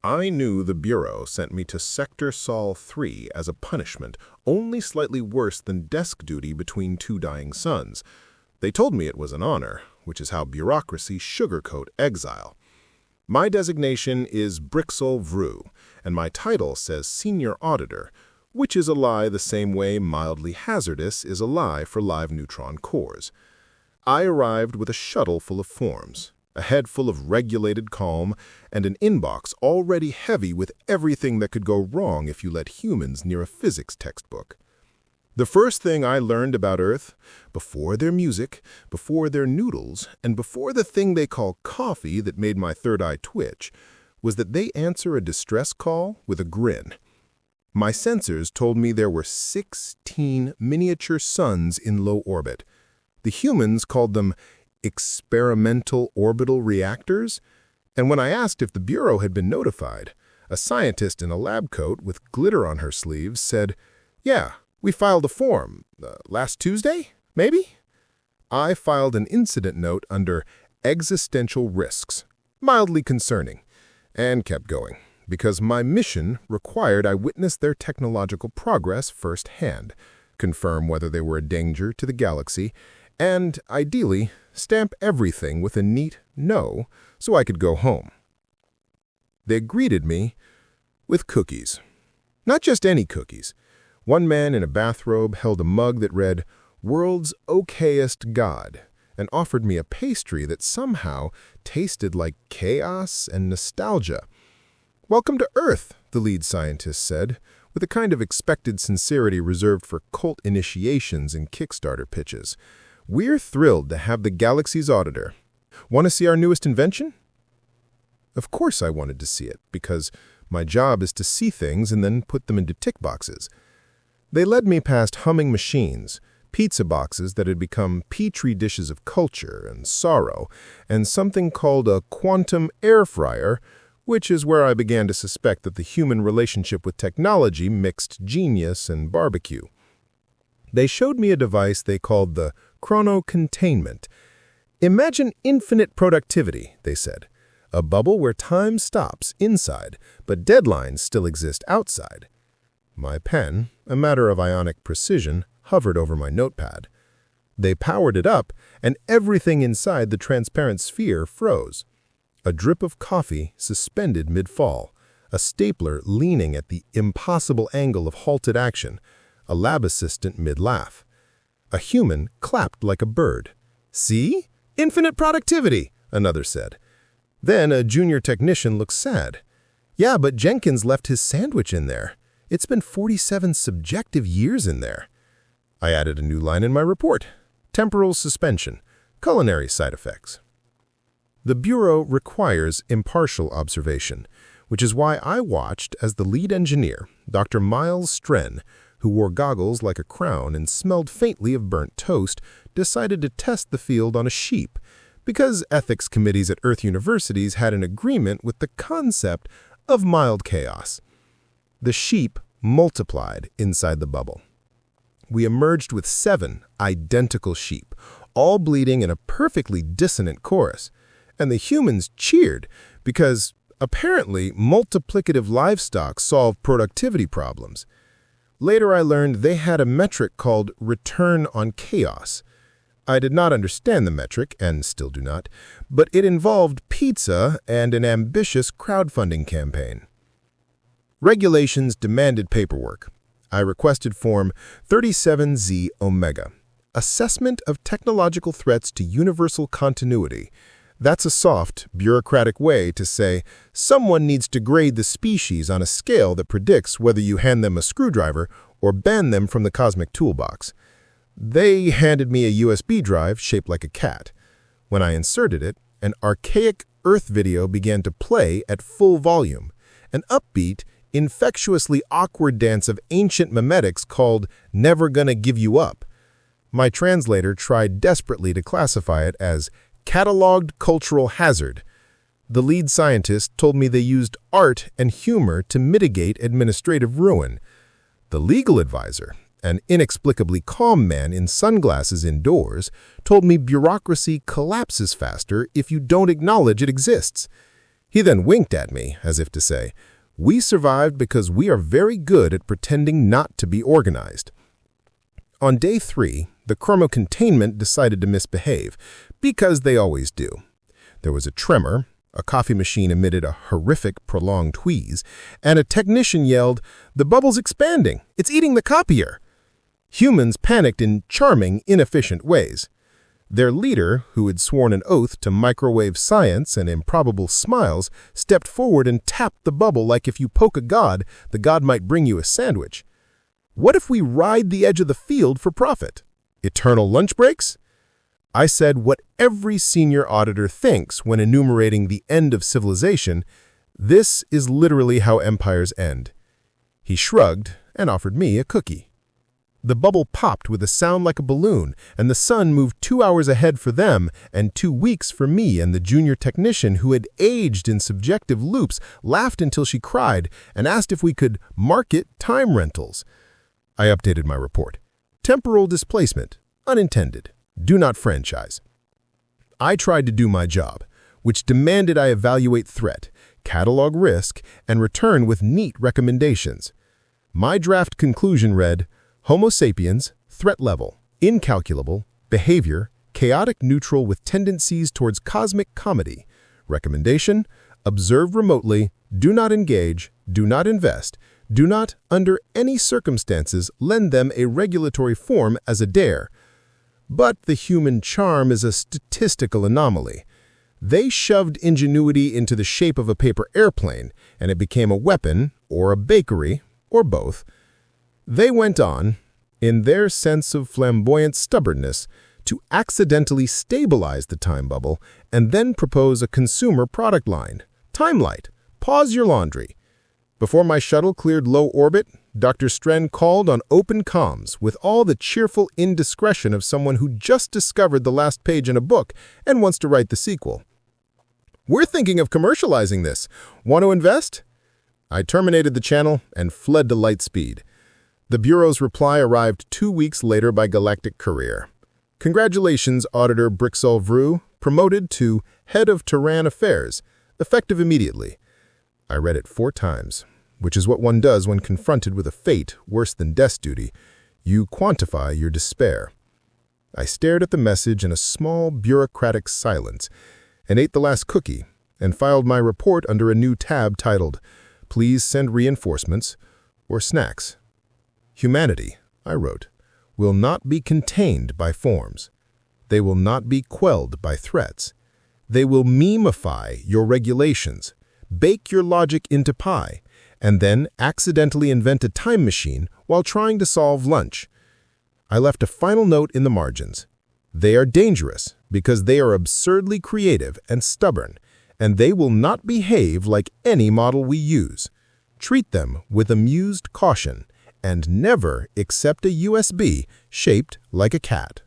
I knew the Bureau sent me to Sector Sol 3 as a punishment, only slightly worse than desk duty between two dying suns. They told me it was an honor, which is how bureaucracy sugarcoat exile. My designation is Brixel Vru, and my title says Senior Auditor, which is a lie the same way mildly hazardous is a lie for live neutron cores. I arrived with a shuttle full of forms, a head full of regulated calm, and an inbox already heavy with everything that could go wrong if you let humans near a physics textbook. The first thing I learned about Earth, before their music, before their noodles, and before the thing they call coffee that made my third eye twitch, was that they answer a distress call with a grin. My sensors told me there were 16 miniature suns in low orbit. The humans called them experimental orbital reactors, and when I asked if the Bureau had been notified, a scientist in a lab coat with glitter on her sleeves said, "Yeah, we filed a form. Last Tuesday, maybe?" I filed an incident note under existential risks, mildly concerning, and kept going, because my mission required I witness their technological progress firsthand, confirm whether they were a danger to the galaxy, and, ideally, stamp everything with a neat no so I could go home. They greeted me with cookies. Not just any cookies. One man in a bathrobe held a mug that read, "World's Okayest God," and offered me a pastry that somehow tasted like chaos and nostalgia. "Welcome to Earth," the lead scientist said, with a kind of expected sincerity reserved for cult initiations and Kickstarter pitches. "We're thrilled to have the galaxy's auditor. Want to see our newest invention?" Of course I wanted to see it, because my job is to see things and then put them into tick boxes. They led me past humming machines, pizza boxes that had become petri dishes of culture and sorrow, and something called a quantum air fryer, which is where I began to suspect that the human relationship with technology mixed genius and barbecue. They showed me a device they called the chrono-containment. "Imagine infinite productivity," they said. "A bubble where time stops inside, but deadlines still exist outside." My pen, a matter of ionic precision, hovered over my notepad. They powered it up, and everything inside the transparent sphere froze. A drip of coffee suspended mid-fall, a stapler leaning at the impossible angle of halted action, a lab assistant mid-laugh. A human clapped like a bird. "See? Infinite productivity," another said. Then a junior technician looked sad. "Yeah, but Jenkins left his sandwich in there. It's been 47 subjective years in there." I added a new line in my report. Temporal suspension. Culinary side effects. The Bureau requires impartial observation, which is why I watched as the lead engineer, Dr. Miles Stren, who wore goggles like a crown and smelled faintly of burnt toast, decided to test the field on a sheep, because ethics committees at Earth universities had an agreement with the concept of mild chaos. The sheep multiplied inside the bubble. We emerged with 7 identical sheep, all bleating in a perfectly dissonant chorus, and the humans cheered because, apparently, multiplicative livestock solved productivity problems. Later I learned they had a metric called return on chaos. I did not understand the metric, and still do not, but it involved pizza and an ambitious crowdfunding campaign. Regulations demanded paperwork. I requested Form 37Z Omega, Assessment of Technological Threats to Universal Continuity. That's a soft, bureaucratic way to say someone needs to grade the species on a scale that predicts whether you hand them a screwdriver or ban them from the cosmic toolbox. They handed me a USB drive shaped like a cat. When I inserted it, an archaic Earth video began to play at full volume, an upbeat, infectiously awkward dance of ancient memetics called "Never Gonna Give You Up." My translator tried desperately to classify it as cataloged cultural hazard. The lead scientist told me they used art and humor to mitigate administrative ruin. The legal advisor, an inexplicably calm man in sunglasses indoors, told me bureaucracy collapses faster if you don't acknowledge it exists. He then winked at me, as if to say, "We survived because we are very good at pretending not to be organized." On day 3, the chromocontainment decided to misbehave, because they always do. There was a tremor, a coffee machine emitted a horrific, prolonged wheeze, and a technician yelled, "The bubble's expanding! It's eating the copier!" Humans panicked in charming, inefficient ways. Their leader, who had sworn an oath to microwave science and improbable smiles, stepped forward and tapped the bubble like if you poke a god, the god might bring you a sandwich. What if we ride the edge of the field for profit? Eternal lunch breaks? I said what every senior auditor thinks when enumerating the end of civilization. This is literally how empires end. He shrugged and offered me a cookie. The bubble popped with a sound like a balloon, and the sun moved 2 hours ahead for them and 2 weeks for me, and the junior technician, who had aged in subjective loops, laughed until she cried and asked if we could market time rentals. I updated my report. Temporal displacement, unintended. Do not franchise. I tried to do my job, which demanded I evaluate threat, catalog risk, and return with neat recommendations. My draft conclusion read, Homo sapiens, threat level, incalculable, behavior, chaotic neutral with tendencies towards cosmic comedy. Recommendation, observe remotely, do not engage, do not invest, do not, under any circumstances, lend them a regulatory form as a dare. But the human charm is a statistical anomaly. They shoved ingenuity into the shape of a paper airplane, and it became a weapon, or a bakery, or both. They went on, in their sense of flamboyant stubbornness, to accidentally stabilize the time bubble and then propose a consumer product line. Timelight, pause your laundry. Before my shuttle cleared low orbit, Dr. Stren called on open comms with all the cheerful indiscretion of someone who just discovered the last page in a book and wants to write the sequel. "We're thinking of commercializing this. Want to invest?" I terminated the channel and fled to light speed. The Bureau's reply arrived 2 weeks later by Galactic Courier. "Congratulations, Auditor Brixol Vru, promoted to Head of Terran Affairs, effective immediately." I read it 4 times, which is what one does when confronted with a fate worse than desk duty. You quantify your despair. I stared at the message in a small bureaucratic silence and ate the last cookie and filed my report under a new tab titled, "Please send reinforcements or snacks." "Humanity," I wrote, "will not be contained by forms. They will not be quelled by threats. They will memify your regulations, bake your logic into pie, and then accidentally invent a time machine while trying to solve lunch." I left a final note in the margins. They are dangerous because they are absurdly creative and stubborn, and they will not behave like any model we use. Treat them with amused caution, and never accept a USB shaped like a cat.